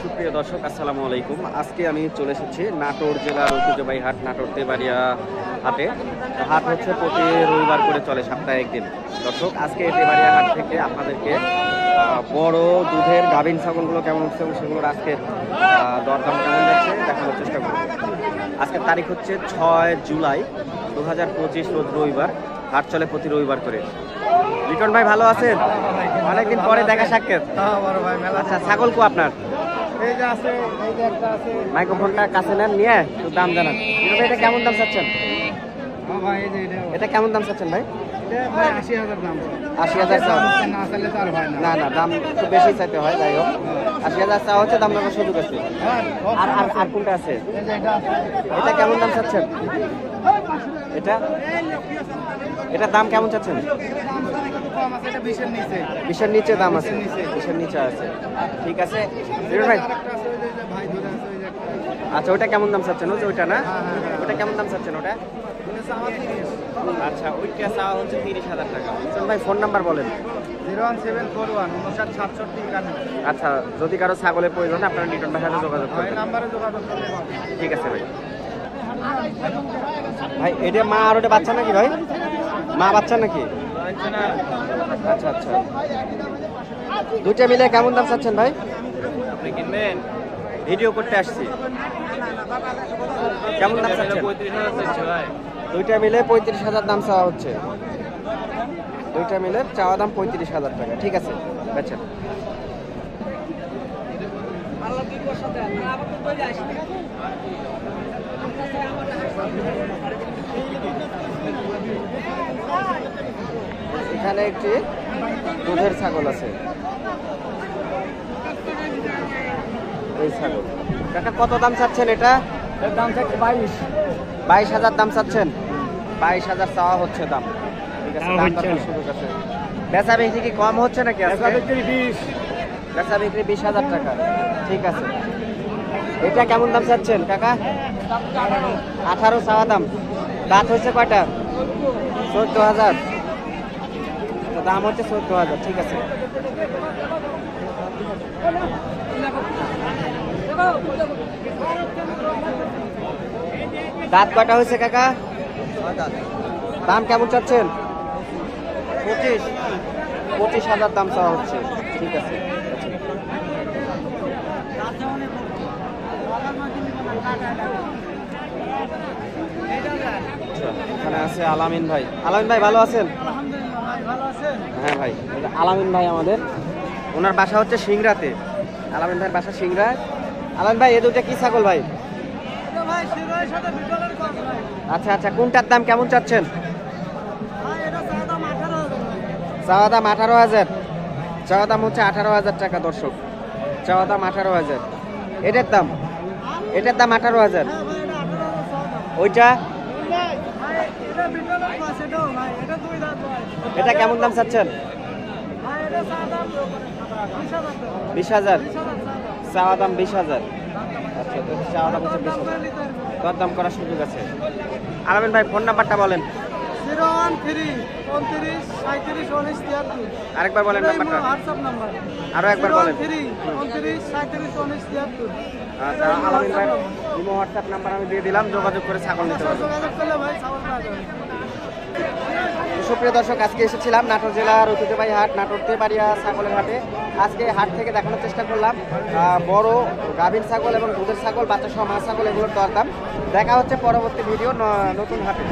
সুপ্রিয় দর্শক, আসসালামু আলাইকুম। আজকে আমি চলে এসেছি নাটোর জেলার ঐতিহ্যবাহী হাট নাটোর তেবাড়িয়া হাটে। হাট হচ্ছে প্রতি রবিবার করে চলে, সপ্তাহে একদিন। দর্শক, আজকে তেবাড়িয়া হাট থেকে আপনাদেরকে বড় দুধের গাভীন ছাগলগুলো কেমন হচ্ছে এবং সেগুলোর আজকের দরদাম কেমন যাচ্ছে দেখানোর চেষ্টা করব। আজকের তারিখ হচ্ছে 6 জুলাই 2025, রোজ রবিবার। হাট চলে প্রতি রবিবার করে। লিটন ভাই ভালো আছেন? অনেকদিন পরে দেখা সাক্ষাৎ। আচ্ছা, ছাগল কো আপনার? মাইক্রোফোনটা কাছে নেন, নিয়ে একটু দাম জানান। এটা কেমন দাম চাচ্ছেন? এটা কেমন দাম চাচ্ছেন ভাই? 80,000। না না, দাম একটু বেশি চাইতে হয়, যাই হোক 80,000 চাওয়া হচ্ছে, দাম নেওয়ার সুযোগ আছে। আর কোনটা আছে? এটা কেমন দাম চাচ্ছেন? এটা দাম কেমন চাচ্ছেন? 20-এর নিচে দাম আছে, 20-এর নিচে আছে। ঠিক আছে ভাই। আচ্ছা, ওইটা কেমন দাম চাচ্ছেন? ওইটা না, ওটা কেমন দাম চাচ্ছেন? ওটা আচ্ছা, ওইটা চাওয়া হচ্ছে 30,000 টাকা। ভাই ফোন নাম্বার বলেন। 01741 আচ্ছা, যদি কারো ছাগলের প্রয়োজন আপনারা লিটন ভাইয়ের সাথে যোগাযোগ করবেন। ঠিক আছে ভাই। ভাই এটা মা আর ওটা বাচ্চা নাকি ভাই? মা বাচ্চা নাকি? আচ্ছা আচ্ছা, দুইটা মিলে কেমন দাম চাচ্ছেন ভাই? আপনি কিনবেন? ভিডিও করতে আসছি। কেমন দাম চাচ্ছেন? 35,000 চাচ্ছে ভাই। দুইটা মিলে 35,000 দাম চাওয়া হচ্ছে। দুইটা মিলে চাওয়া দাম 35,000 টাকা। ঠিক আছে, বেচেন। এখানে একটি দুধের ছাগল আছে। এই ছাগল কাকা কত দাম চাচ্ছেন? এটা দাম চাচ্ছে 22,000 দাম চাচ্ছেন। 22,000 চাওয়া হচ্ছে দাম। ঠিক আছে, দাম দর সুযোগ আছে। বেচা বিক্রি কি কম হচ্ছে নাকি? বেচা বিক্রি 20,000 টাকা। ঠিক আছে, এটা কেমন দাম চাচ্ছেন কাকা? 18 চাওয়া দাম। দাঁত হচ্ছে কয়টা? 14,000। দাম হচ্ছে 14,000। ঠিক আছে, দাঁত কয়টা হয়েছে কাকা? দাম কেমন চাচ্ছেন? 25,000 দাম চাওয়া হচ্ছে। ঠিক আছে, এখানে আছে আলামিন ভাই। আলামিন ভাই ভালো আছেন? হ্যাঁ ভাই, আলামিন ভাই আমাদের, ওনার বাসা হচ্ছে সিংড়াতে। আলামিন ভাইয়ের বাসা সিংড়া। আলামিন ভাই, এ দুটা কি ছাগল ভাই? আচ্ছা আচ্ছা, কোনটার দাম কেমন চাচ্ছেন? চাওয়া দাম 18,000। চাওয়া দাম হচ্ছে 18,000 টাকা। দর্শক, চাওয়া দাম 18,000। এটার দাম 18,000। ওইটা এটা কেমন দাম চাচ্ছেন? 20,000। চাওয়া দাম 20,000। আচ্ছা, চাওয়া দাম হচ্ছে 20,000। দর দাম করার সুযোগ আছে। আলামিন ভাই ফোন নাম্বারটা বলেন। 01337371973। আরেকবার বলেন নাম্বারটা। আরো একবার বলেন। 01337371973। আচ্ছা, আলামিন ভাই ইমো হোয়াটসঅ্যাপ নাম্বার আমি দিয়ে দিলাম, যোগাযোগ করে ছাগল নিতে পারবেন। সুপ্রিয় দর্শক, আজকে এসেছিলাম নাটোর জেলার ঐতিহ্যবাহী হাট নাটোর তেবাড়িয়া ছাগলের হাটে। আজকে হাট থেকে দেখানোর চেষ্টা করলাম বড় গাভীর ছাগল এবং দুধের ছাগল, বাচ্চা সহ মা ছাগল, এগুলোর দরদাম। দেখা হচ্ছে পরবর্তী ভিডিও নতুন হাটে।